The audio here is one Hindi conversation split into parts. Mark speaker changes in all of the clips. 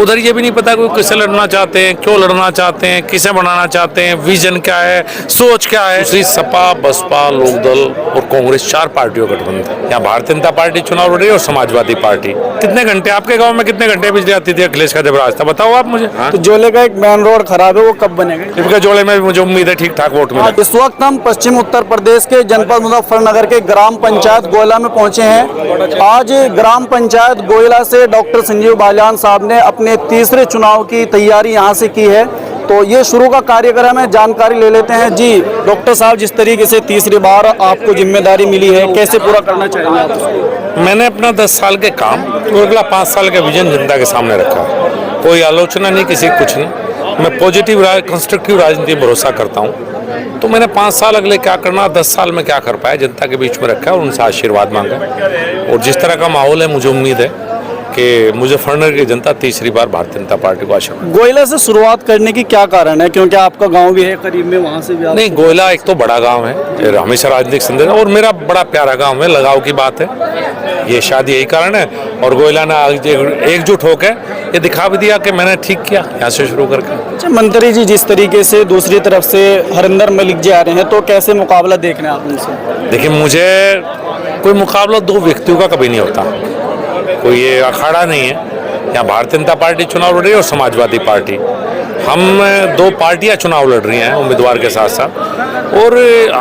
Speaker 1: उधर ये भी नहीं पता कोई किसे लड़ना चाहते हैं, क्यों लड़ना चाहते हैं, किसे बनाना चाहते हैं, विजन क्या है, सोच क्या है। दूसरी सपा, बसपा, लोकदल और कांग्रेस 4 पार्टियों का गठबंधन। यहाँ भारतीय जनता पार्टी चुनाव लड़ रही है और समाजवादी पार्टी। कितने घंटे आपके गाँव में कितने घंटे बिजली आती थी अखिलेश का जब राज था, बताओ आप मुझे।
Speaker 2: तो जोले का एक मेन रोड खराब है, वो कब बनेगा?
Speaker 1: इनके जोड़े में मुझे उम्मीद है ठीक ठाक वोट मिले।
Speaker 2: इस वक्त हम पश्चिम उत्तर प्रदेश के जनपद मुजफ्फरनगर के ग्राम पंचायत गोयला में पहुंचे हैं। आज ग्राम पंचायत गोयला से डॉक्टर संजीव बालियान साहब ने अपने तीसरे चुनाव की तैयारी यहां से की है। तो ये शुरू का कार्यक्रम है, जानकारी ले लेते हैं। जी डॉक्टर साहब, जिस तरीके से तीसरी बार आपको जिम्मेदारी मिली है, कैसे पूरा करना चाहेंगे आप?
Speaker 1: मैंने अपना 10 साल के काम और अगला 5 साल का विजन जनता के सामने रखा है। कोई आलोचना नहीं, किसी कुछ नहीं। मैं पॉजिटिव कंस्ट्रक्टिव राजनीति में भरोसा करता हूँ। तो मैंने 5 साल अगले क्या करना, 10 साल में क्या कर पाया, जनता के बीच में रखा है और उनसे आशीर्वाद मांगा। और जिस तरह का माहौल है, मुझे उम्मीद है कि मुजफ्फरनगर की जनता तीसरी बार भारतीय जनता पार्टी को आशीर्वाद।
Speaker 2: गोयला से शुरुआत करने की क्या कारण है? क्योंकि आपका गांव भी है करीब में, वहां से भी
Speaker 1: नहीं, गोयला एक तो बड़ा गांव है, हमेशा राजनीतिक संदेश, और मेरा बड़ा प्यारा गांव है, लगाव की बात है। ये शायद यही कारण है। और गोयला ने एकजुट होकर ये दिखा भी दिया कि मैंने ठीक किया यहाँ से शुरू करके।
Speaker 2: अच्छा मंत्री जी, जिस तरीके से दूसरी तरफ से हरिंदर मलिक जी आ रहे हैं, तो कैसे मुकाबला देख रहे हैं आप उनसे?
Speaker 1: देखिए, मुझे कोई मुकाबला 2 व्यक्तियों का कभी नहीं होता, कोई ये अखाड़ा नहीं है। यहाँ भारतीय जनता पार्टी चुनाव लड़ रही है और समाजवादी पार्टी। हम 2 पार्टियां चुनाव लड़ रही हैं उम्मीदवार के साथ साथ। और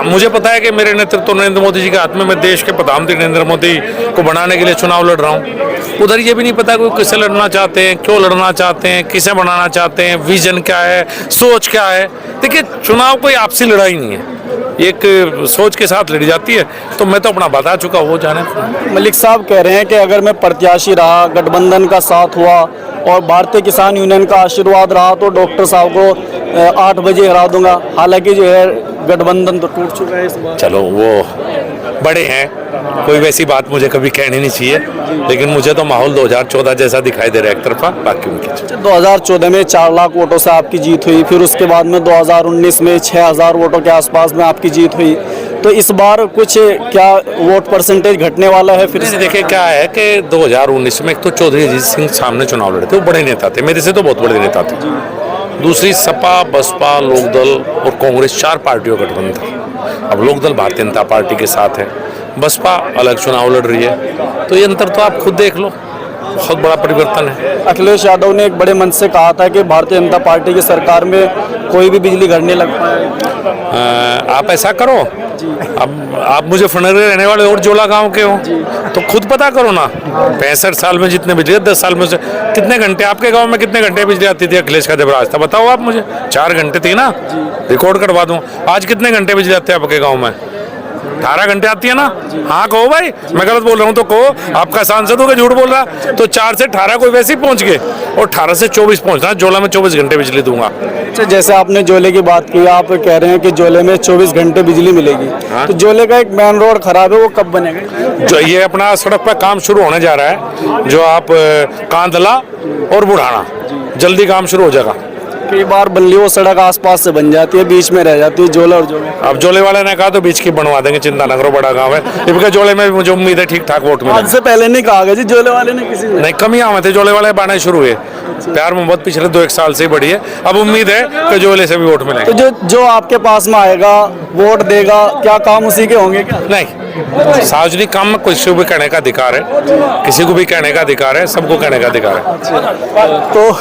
Speaker 1: मुझे पता है कि मेरे नेतृत्व नरेंद्र मोदी जी के हाथ में, मैं देश के प्रधानमंत्री नरेंद्र मोदी को बनाने के लिए चुनाव लड़ रहा हूँ। उधर ये भी नहीं पता कोई किसे लड़ना चाहते हैं, क्यों लड़ना चाहते हैं, किसे बनाना चाहते हैं, विजन क्या है, सोच क्या है। देखिए, चुनाव कोई आपसी लड़ाई नहीं है, एक सोच के साथ लड़ी जाती है। तो मैं तो अपना बता चुका, वो जाने।
Speaker 2: मलिक साहब कह रहे हैं कि अगर मैं प्रत्याशी रहा, गठबंधन का साथ हुआ और भारतीय किसान यूनियन का आशीर्वाद रहा, तो डॉक्टर साहब को 8 बजे हरा दूंगा। हालांकि जो है गठबंधन तो टूट चुका है इस बार।
Speaker 1: चलो, वो बड़े हैं, कोई वैसी बात मुझे कभी कहनी नहीं चाहिए, लेकिन मुझे तो माहौल 2014 जैसा दिखाई दे रहा है एक तरफा, बाकी उनकी।
Speaker 2: 2014 में 4 लाख वोटों से आपकी जीत हुई, फिर उसके बाद में 2019 में 6000 वोटों के आसपास में आपकी जीत हुई। तो इस बार कुछ क्या वोट परसेंटेज घटने वाला है? फिर से
Speaker 1: देखिए, क्या है कि 2019 में एक तो चौधरी अजीत सिंह सामने चुनाव लड़े थे, वो बड़े नेता थे, मेरे से तो बहुत बड़े नेता थे। दूसरी सपा, बसपा, लोकदल और कांग्रेस 4 पार्टियों का गठबंधन था। अब लोकदल भारतीय जनता पार्टी के साथ है, बसपा अलग चुनाव लड़ रही है। तो ये अंतर तो आप खुद देख लो, बहुत बड़ा परिवर्तन है।
Speaker 2: अखिलेश यादव ने एक बड़े मंच से कहा था कि भारतीय जनता पार्टी की सरकार में कोई भी बिजली घर नहीं लग पाए।
Speaker 1: आप ऐसा करो, अब आप मुजफ्फरनगर रहने वाले और जोला गांव के हो, तो खुद पता करो ना। 65 साल में जितने बिजली, 10 साल में से कितने घंटे आपके गांव में कितने घंटे बिजली आती थी अखिलेश का जब राज था, बताओ आप मुझे। 4 घंटे थी ना, रिकॉर्ड करवा दूं। आज कितने घंटे बिजली आती है आपके गाँव में? 18 घंटे आती है ना। हाँ कहो भाई, मैं गलत बोल रहा हूँ तो कहो। आपका सांसद होगा झूठ बोल रहा, तो 4 से 18 कोई वैसे ही पहुंच गए, और 18 से 24 पहुंचना। जोला में 24 घंटे बिजली दूंगा।
Speaker 2: अच्छा, जैसे आपने जोले की बात की, आप कह रहे हैं कि जोले में 24 घंटे बिजली मिलेगी। तो जोले का एक मेन रोड खराब है, वो कब बनेगा?
Speaker 1: जो ये अपना सड़क पर काम शुरू होने जा रहा है, जो आप कांदला और बुढ़ाना, जल्दी काम शुरू हो जाएगा।
Speaker 2: कई बार बल्ली वो सड़क आसपास से बन जाती है, बीच में रह जाती है जोला और जोले।
Speaker 1: अब जोले वाले ने कहा तो बीच की बनवा देंगे, चिंता न करो, बड़ा गांव है। इनके जोले में मुझे उम्मीद है ठीक ठाक वोट मिले।
Speaker 2: आज से पहले नहीं कहा गया जी जोले वाले ने किसी ने?
Speaker 1: नहीं, कमियां हुए थे, जोले वाले बाने शुरू हुए। प्यार मोहब्बत पिछले 2-1 साल से ही बढ़ी है। अब उम्मीद है कि जोले से भी वोट मिलेंगे।
Speaker 2: तो जो आपके पास में आएगा, वोट देगा, क्या काम उसी के होंगे क्या?
Speaker 1: नहीं, सार्वजनिक काम में किसी को भी कहने का अधिकार है, किसी को भी कहने का अधिकार है, सबको कहने का अधिकार है।
Speaker 2: तो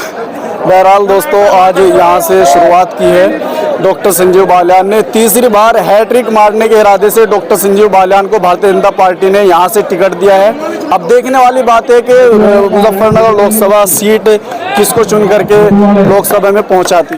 Speaker 2: बहरहाल दोस्तों, आज यहाँ से शुरुआत की है डॉक्टर संजीव बालियान ने। तीसरी बार हैट्रिक मारने के इरादे से डॉक्टर संजीव बालियान को भारतीय जनता पार्टी ने यहाँ से टिकट दिया है। अब देखने वाली बात है कि मुजफ्फरनगर लोकसभा सीट किसको चुन करके लोकसभा में पहुँचाती।